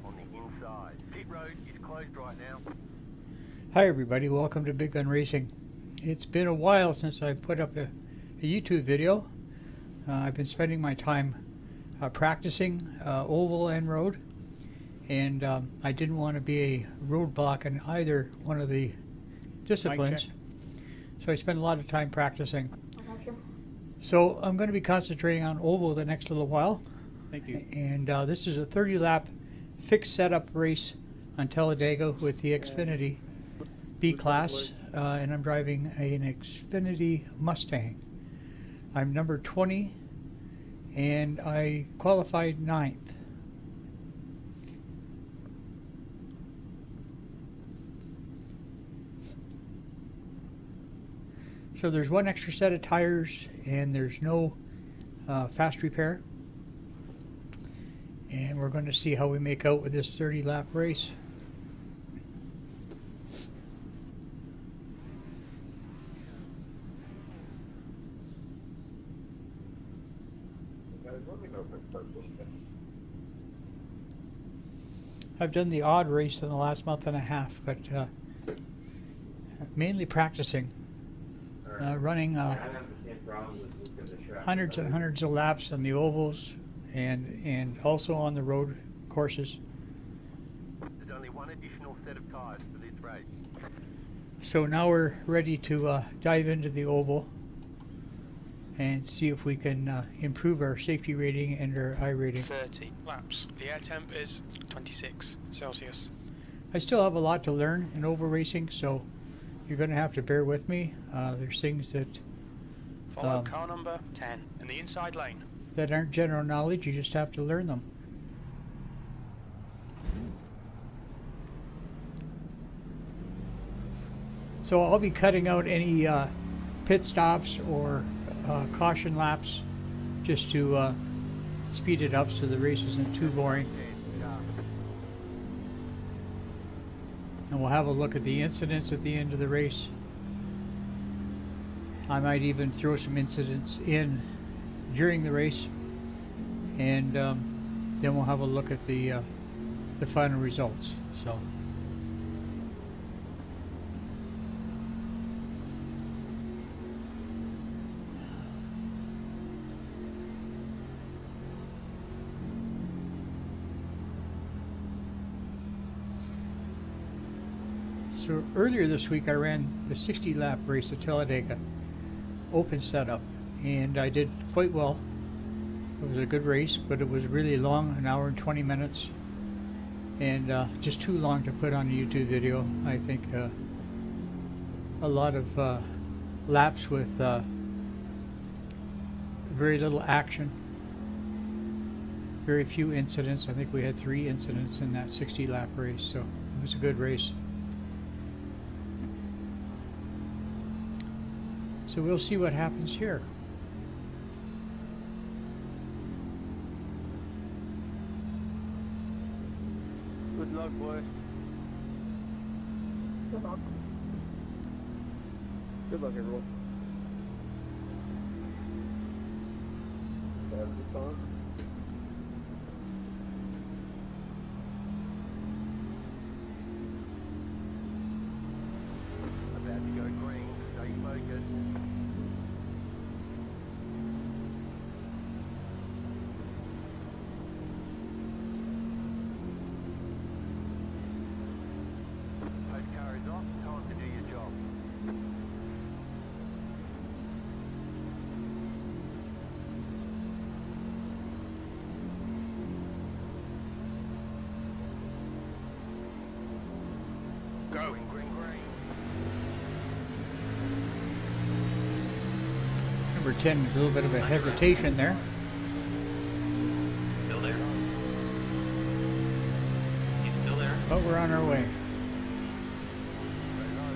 on the inside. Pit road is closed right now. Hi everybody, welcome to Big Gun Racing. It's been a while since I put up a YouTube video. I've been spending my time practicing oval and road, and I didn't want to be a roadblock in either one of the disciplines, so I spent a lot of time practicing. So I'm going to be concentrating on oval the next little while. Thank you. And this is a 30 lap fixed setup race on Talladega with the Xfinity B class, and I'm driving an Xfinity Mustang. I'm number 20 and I qualified 9th. So there's one extra set of tires and there's no fast repair. And we're going to see how we make out with this 30 lap race. I've done the odd race in the last month and a half, but mainly practicing, running hundreds and hundreds of laps on the ovals and also on the road courses. There's only one additional set of tires for this race. So now we're ready to dive into the oval and see if we can improve our safety rating and our I rating. 30 laps. The air temp is 26 Celsius. I still have a lot to learn in oval racing, so you're going to have to bear with me. There's things that Follow car number 10 in the inside lane. that aren't general knowledge, you just have to learn them. So I'll be cutting out any pit stops or caution laps just to speed it up so the race isn't too boring. And we'll have a look at the incidents at the end of the race. I might even throw some incidents in during the race, and then we'll have a look at the final results. So earlier this week I ran the 60 lap race at Talladega, open setup, and I did quite well. It was a good race, but it was really long, an hour and 20 minutes, and just too long to put on a YouTube video. I think a lot of laps with very little action, very few incidents. I think we had 3 incidents in that 60 lap race, so it was a good race. So we'll see what happens here. Good luck, boy. Good luck. Good luck, everyone. Have this on. About to go green, stay focused. Post car is off, time to do your job. Go. Green, green, green. Number 10 with a little bit of a hesitation there. Still there. He's still there. But we're on our way.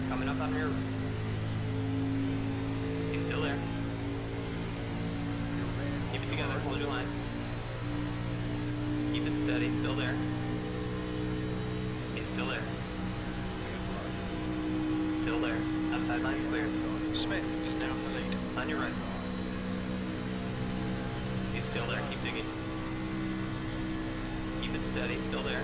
Coming up on here. He's still there. Keep it together. Hold your line. Keep it steady. Still there. He's still there. Still there. Outside line's clear. Smith is now in the lead. On your right. He's still there. Keep digging. Keep it steady. Still there.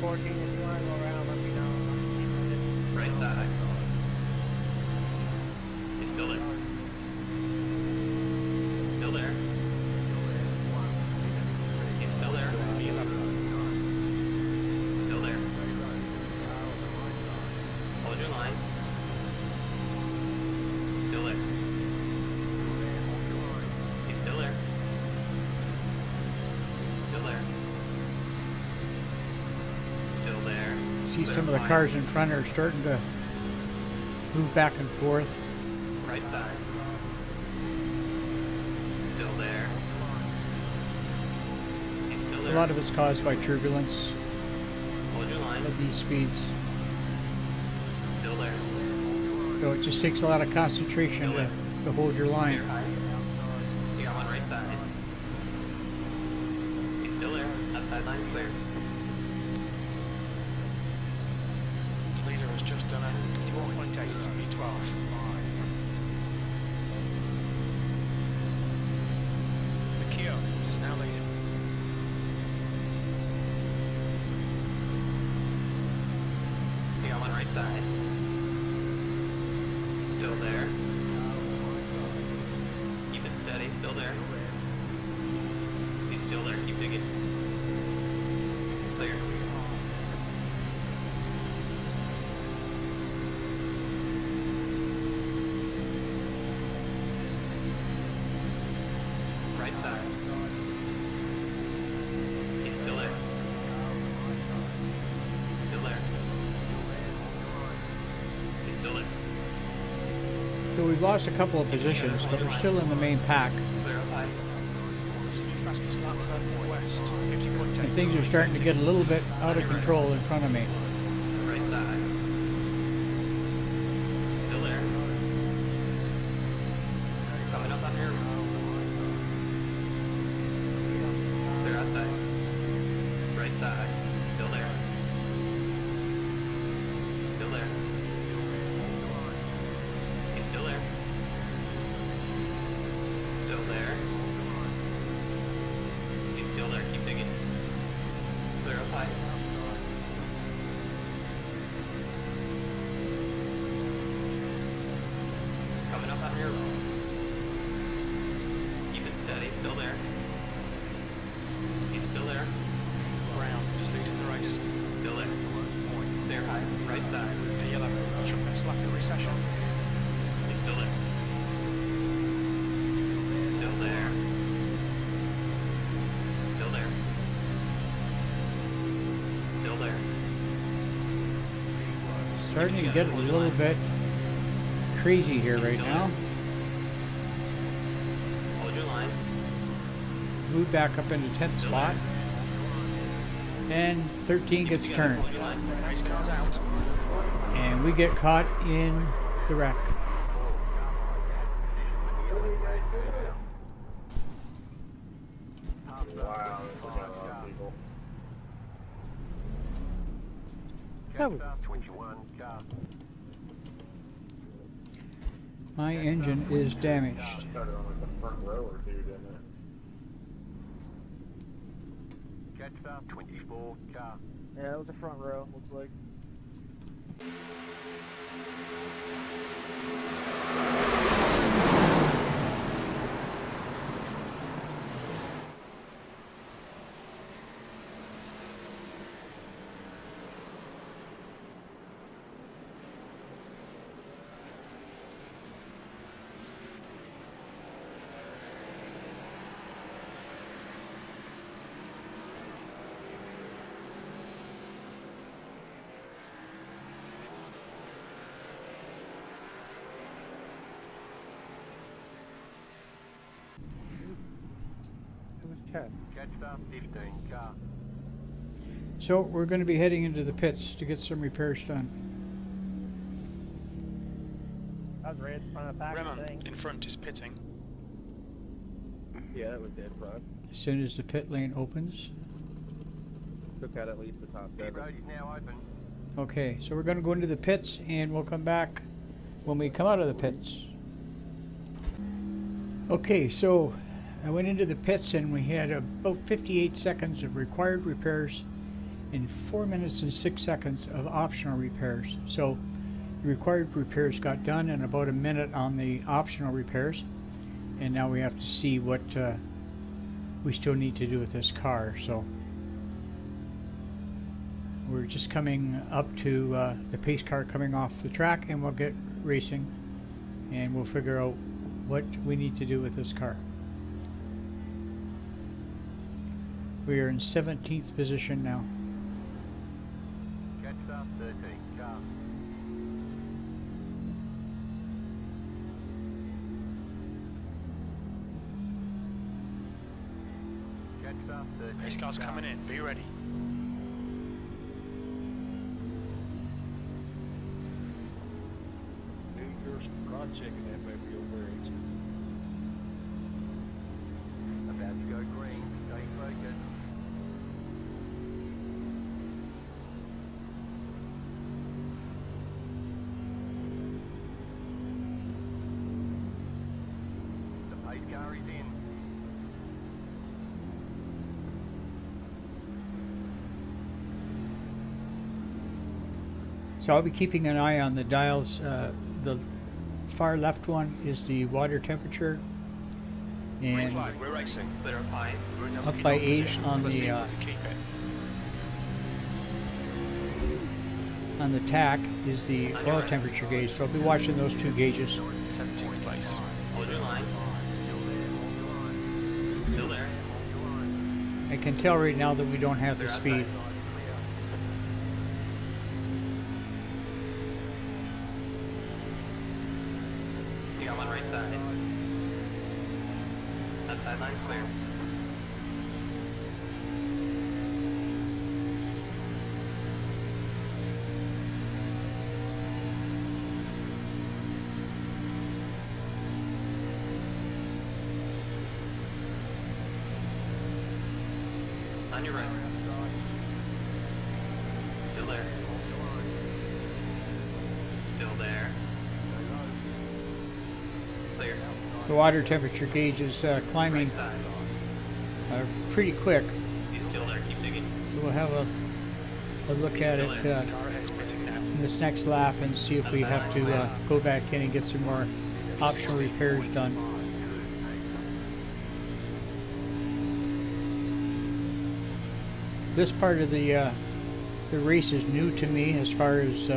14, if you want to go around, let me know. Right side. He's still there. Still there. He's still there. Still there. Hold your line. Still there. He's still there. Still there. Still there. See some of the cars in front are starting to move back and forth. Right side. Still there. He's still there. A lot of it's caused by turbulence Hold your line. at these speeds. Still there. So it just takes a lot of concentration to hold your line. Clear high. You got one right side. He's still there. Outside line's clear. Leader has just done a 21.8 V12. The Kia is now leading. You got one right side. Still there. Keep it steady. Still there. He's still there. Keep digging. Clear. Right side. He's still there. Still there. He's still there. So we've lost a couple of positions, but we're still in the main pack. Clear up high. This will be fastest lap west. 50.8. And things are starting to get a little bit out of control in front of me. Right side. Still there. Coming up on here. Clear outside. Right side. Still there. Still there. He's still there. Still there. He's still there. Keep digging. Clear up high. Coming up on here. Keep it steady. Still there. He's still there. Brown just leading the race. Still there. Clear high. Right side. The yellow ultra fast lap in recession. He's still there. Still there. Still there. Still there. Starting to get a little bit crazy here right now. Hold your line. Move back up into 10th spot. And 13 gets turned. Hold your line. Race car's out. And we get caught in the wreck. Wow, look at all those people. Catch 21 car. My engine is damaged. Started on like the front row or two, didn't it? Catch 24 car. Yeah, it was the front row, looks like. It was 10. Catch 15 car. So we're going to be heading into the pits to get some repairs done. That was right in front of the back of the Reman thing. in front is pitting. Yeah, that was dead front. As soon as the pit lane opens. Took out at least the top The 7. road is now open. Okay, so we're going to go into the pits and we'll come back when we come out of the pits. Okay, so I went into the pits and we had about 58 seconds of required repairs and 4 minutes and 6 seconds of optional repairs. So the required repairs got done in about a minute on the optional repairs, and now we have to see what we still need to do with this car. So we're just coming up to the pace car coming off the track, and we'll get racing and we'll figure out what we need to do with this car. We are in 17th position now. Catch start 13, car. Catch start 13. Pace car's coming in. Be ready. You're spot checking that baby over there. About to go green. Stay focused. The pace car is in. So I'll be keeping an eye on the dials. The far left one is the water temperature, Green and flag, we're racing. Verifying. We're in a up by 8 Position. on Let's see the if we can keep it. TAC is the oil temperature gauge. So I'll be watching those two gauges. 17th place. Hold your line. Still there. I can tell right now that we don't have the speed. You got one right side. That sideline's clear. On your right. Still there. Still there. Clear. The water temperature gauge is climbing Right side. pretty quick. He's still there. Keep digging. So we'll have a look He's at still it there. Car head's pitting now. in this next lap and see if we have to go back in and get some more optional repairs done. This part of the race is new to me as far as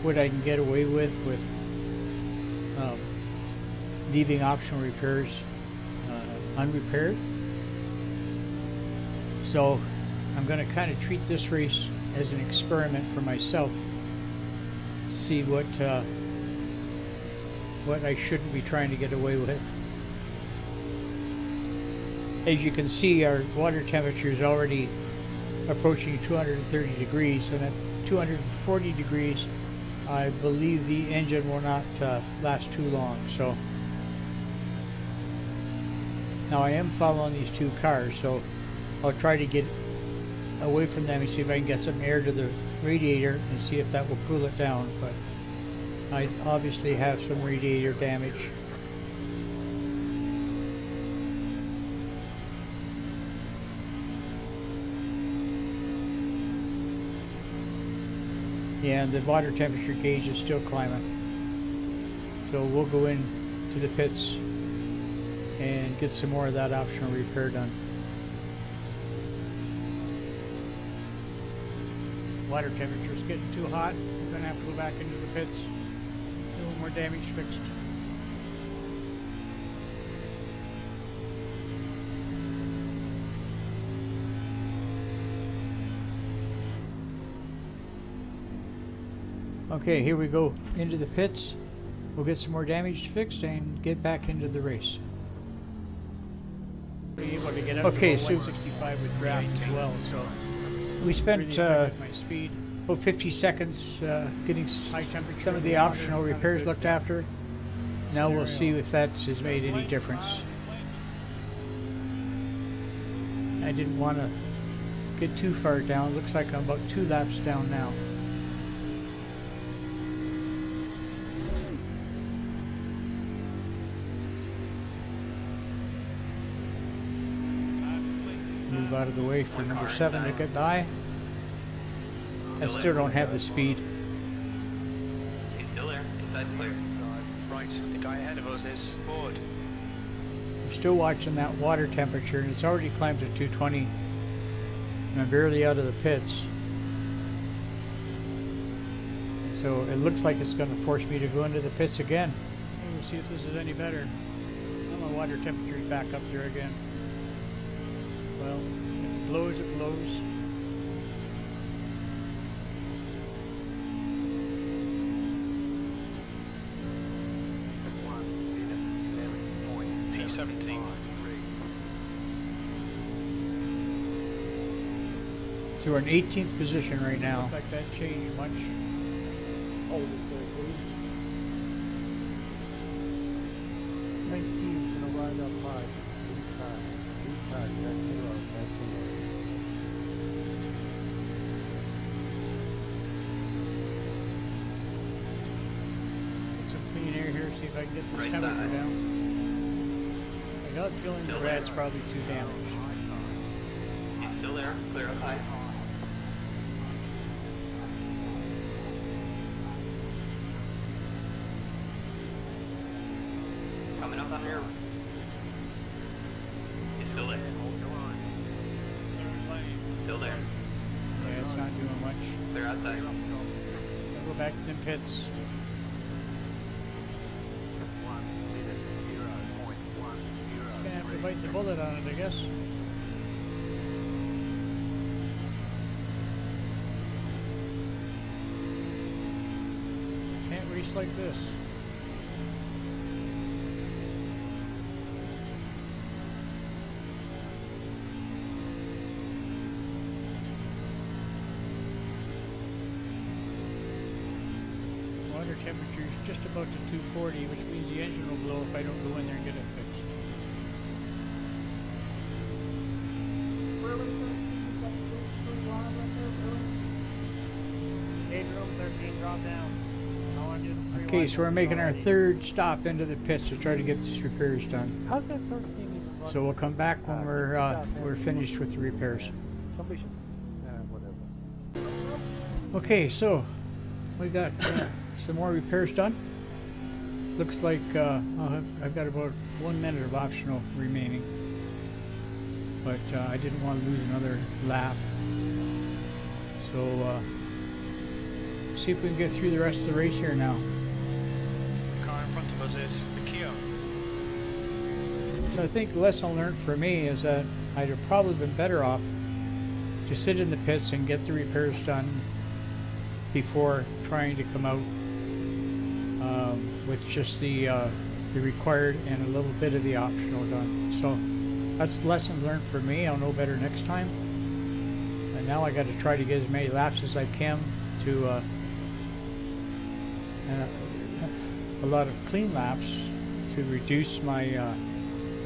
what I can get away with leaving optional repairs unrepaired. So I'm going to kind of treat this race as an experiment for myself to see what I shouldn't be trying to get away with. As you can see, our water temperature is already approaching 230 degrees, and at 240 degrees I believe the engine will not last too long. So now I am following these two cars, so I'll try to get away from them and see if I can get some air to the radiator and see if that will cool it down. But I obviously have some radiator damage. Yeah, and the water temperature gauge is still climbing. So we'll go into the pits and get some more of that optional repair done. Water temperature's getting too hot. We're gonna have to go back into the pits. A little more damage fixed. Okay, here we go into the pits. We'll get some more damage fixed and get back into the race. Okay, so 165 with draft as well. So we spent about 50 seconds getting some of the optional repairs looked after. Now we'll see if that has made any difference. I didn't want to get too far down. Looks like I'm about 2 laps down now. Move out of the way for number 7 to get by. I still don't have the speed. He's still there, inside the clear. Right, the guy ahead of us is bored. I'm still watching that water temperature, and it's already climbed to 220. And I'm barely out of the pits. So it looks like it's going to force me to go into the pits again. And we'll see if this is any better. Now my water temperature is back up there again. Well, if it blows, it blows. P17. So we're in 18th position right now. Looks like that changed much. Hold it there, please. 19's gonna ride up high. Lead time, that's 0, that's 0. Get some clean air here, see if I can get this Right temperature side. down. I got a feeling the Still rat's there. probably too damaged. He's still there, clear up high. Coming up on here. He's still there. Still there. Yeah, it's not doing much. Clear outside. I'll go back to the pits. Gonna have to bite the bullet on it, I guess. Can't race like this. Water temperature is just about to 240, which means the engine will blow if I don't go in there and get it fixed. Gauge room 13, drop down. I want to do the free Okay, wide so we're jump making our already. third stop into the pits to try to get these repairs done. How's that 13 even run? So we'll come back when we're finished with the repairs. Somebody should, whatever. Okay, so we got some more repairs done. Looks like I've got about 1 minute of optional remaining, but I didn't want to lose another lap. So see if we can get through the rest of the race here now. The car in front of us is the Kia. So I think the lesson learned for me is that I'd have probably been better off to sit in the pits and get the repairs done before trying to come out with just the required and a little bit of the optional done. So that's the lesson learned for me. I'll know better next time. And now I got to try to get as many laps as I can to a lot of clean laps to reduce my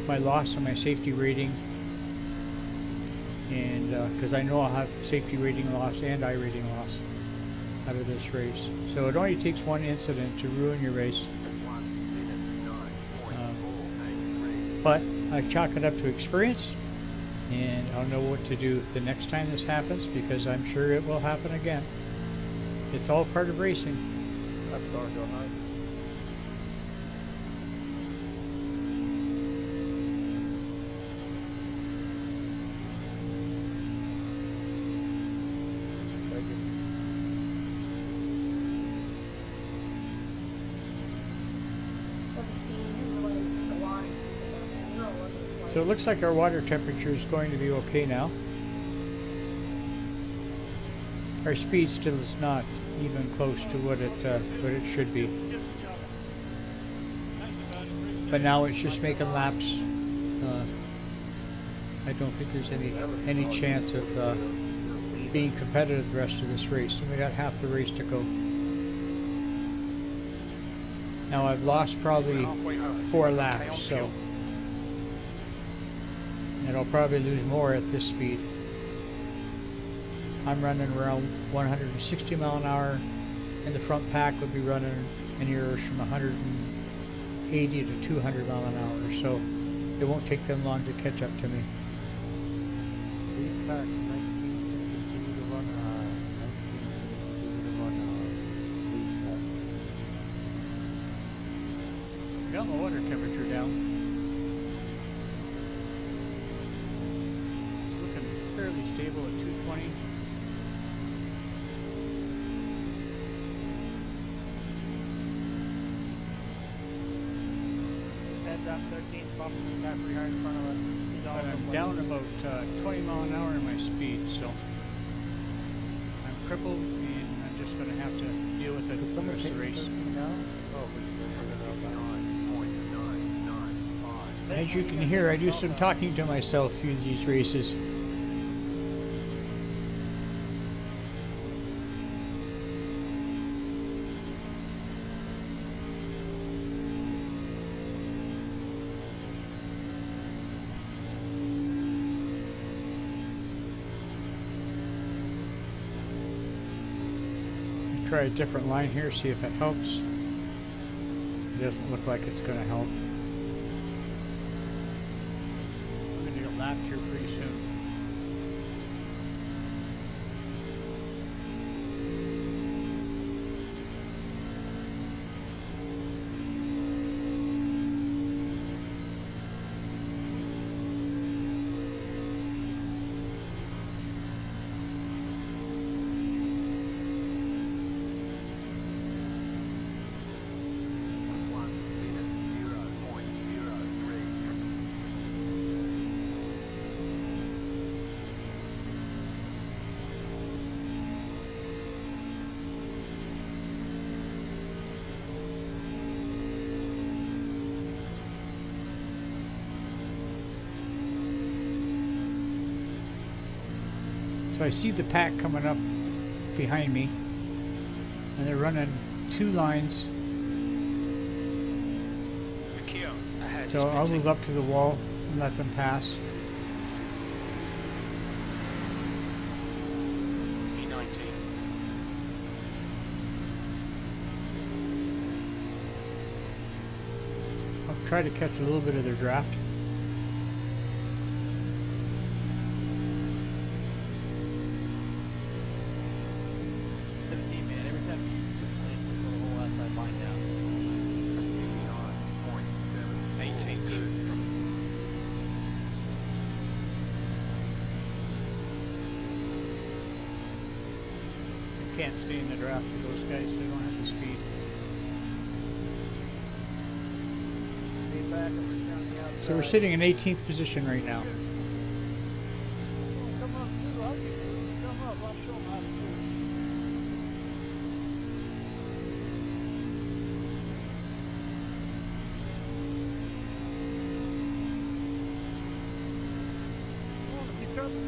my loss on my safety rating, and because I know I'll have safety rating loss and I rating loss out of this race. So it only takes one incident to ruin your race. But I chalk it up to experience, and I'll know what to do the next time this happens, because I'm sure it will happen again. It's all part of racing. That's dark all night. Thank you. So it looks like our water temperature is going to be okay now. Our speed still is not even close to what it should be. But now it's just making laps. I don't think there's any chance of being competitive the rest of this race. And we got half the race to go. Now I've lost probably 4 laps, so and I'll probably lose more at this speed. I'm running around 160 mile an hour, and the front pack would be running anywhere from 180 to 200 mile an hour, so it won't take them long to catch up to me. Lead pack 19, continue to run 19. down the water temperature down. It's looking fairly stable at 220. Heads up, 13 bumping got pretty hard in front of us. He's all But over I'm the down place. about 20 mile an hour in my speed, so I'm crippled and I'm just going to have to deal with it Did for the someone rest take of the race. 13 now? Oh, we As you can hear, I do some talking to myself through these races. Try a different line here, see if it helps. It doesn't look like it's going to help. I'm going to get lapped here pretty soon. So I see the pack coming up behind me, and they're running two lines. Mikio, ahead. So I'll move up to the wall and let them pass. E19. I'll try to catch a little bit of their draft. 17, man. Every time you put the whole outside line down. 18. I can't stay in the draft with those guys, they don't have the speed. Be back and we're down the outside. So we're sitting in 18th position right now. Come up, too. I'll get you. Come up. I'll show them how to do it. Come on, keep coming.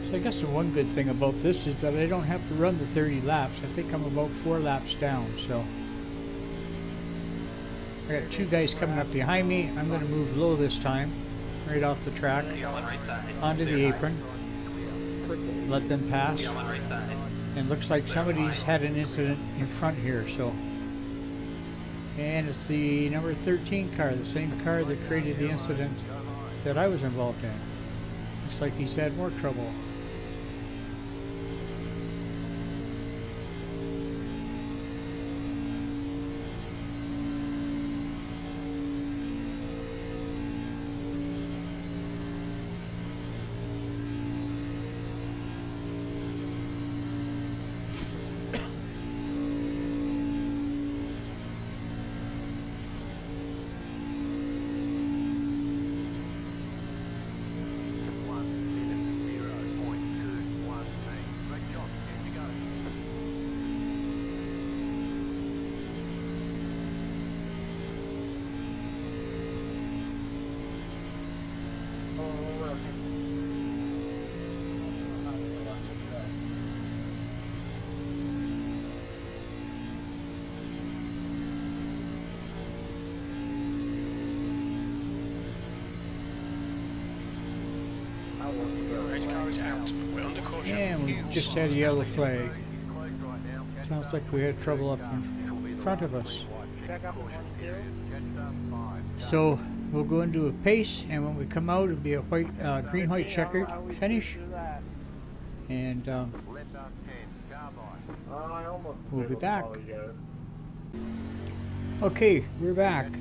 So I guess the one good thing about this is that I don't have to run the 30 laps. I think I'm about 4 laps down, so. I got two guys coming up behind me. I'm going to move low this time, right off the track, onto the apron, let them pass. And looks like somebody's had an incident in front here, so. And it's the number 13 car, the same car that created the incident that I was involved in. Looks like he's had more trouble. Race car is out. We're under caution. And we just had a yellow flag. Sounds like we had trouble up in front of us. Check up on 1-2. So we'll go into a pace, and when we come out, it'll be a white, green, white checkered finish, and we'll be back. Okay, we're back.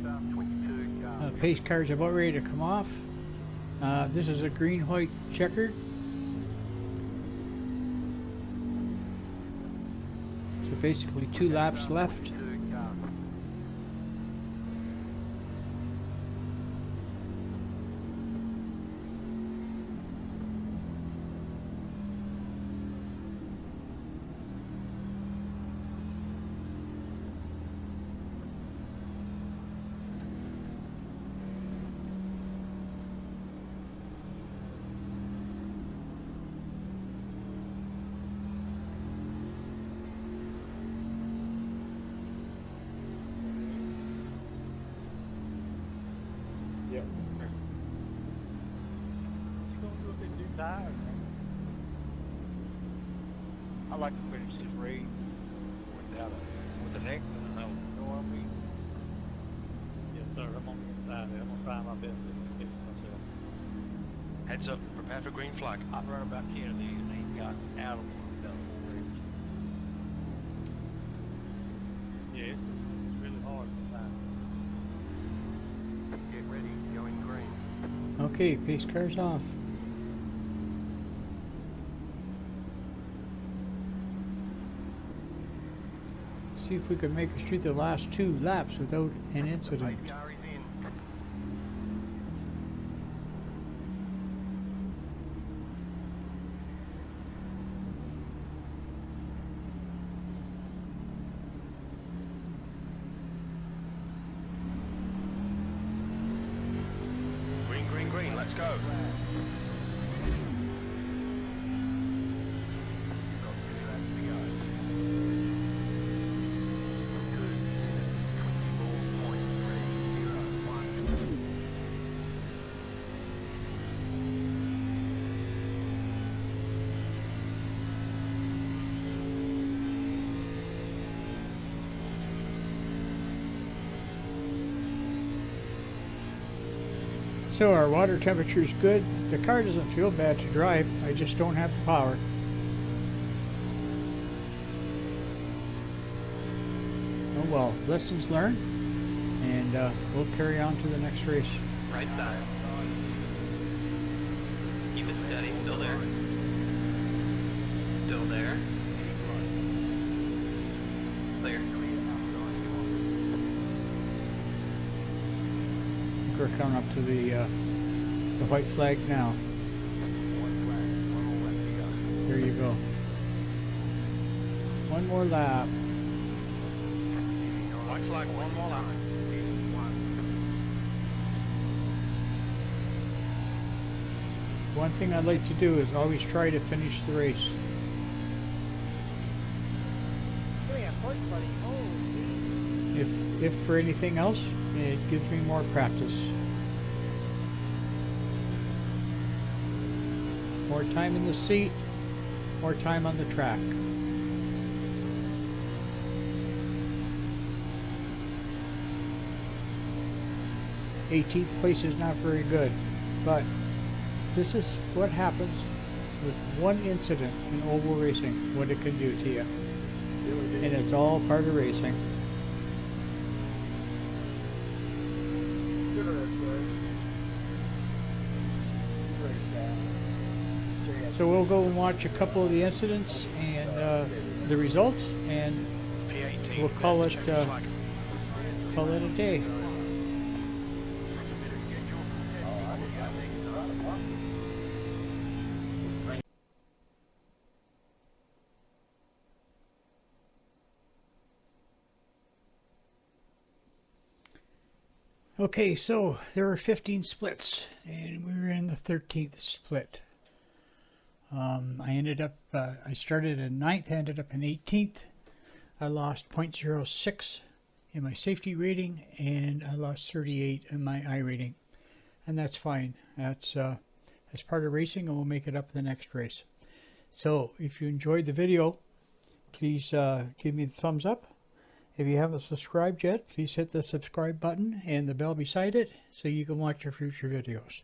Pace car's about ready to come off. This is a green, white checkered. So basically 2 laps left. Yep. You gonna do a bit too tired, man. I like to finish this race with an excellent note. You know what I mean? Yes, sir. I'm on the inside there. I'm gonna try my best to finish myself. Heads up. Prepare for green flag. I've run about 10 of these and ain't got out of one done for race. Yeah, it's really hard sometimes. Get ready, going green. Okay, pace car's off. See if we can make it through the last 2 laps without an incident. Pace car is in. Green, green, green. Let's go. So our water temperature is good. The car doesn't feel bad to drive. I just don't have the power. Oh well, lessons learned, and we'll carry on to the next race. Right side. Keep it steady. Still there. Still there. Clear. We're coming up to the white flag now. There you go. One more lap. White flag. One more lap. One thing I'd like to do is always try to finish the race. Give me a push, buddy. Holy. If for anything else, it gives me more practice. More time in the seat, more time on the track. 18th place is not very good, but this is what happens with one incident in oval racing, what it can do to you. And it's all part of racing. So we'll go and watch a couple of the incidents and the results, and P18. we'll call There's it the checkered flag. call it a day. Okay, so there were 15 splits, and we were in the 13th split. I started in 9th, ended up in 18th. I lost 0.06 in my safety rating, and I lost 38 in my I rating. And that's fine. That's as part of racing, and we'll make it up the next race. So if you enjoyed the video, please give me the thumbs up. If you haven't subscribed yet, please hit the subscribe button and the bell beside it so you can watch our future videos.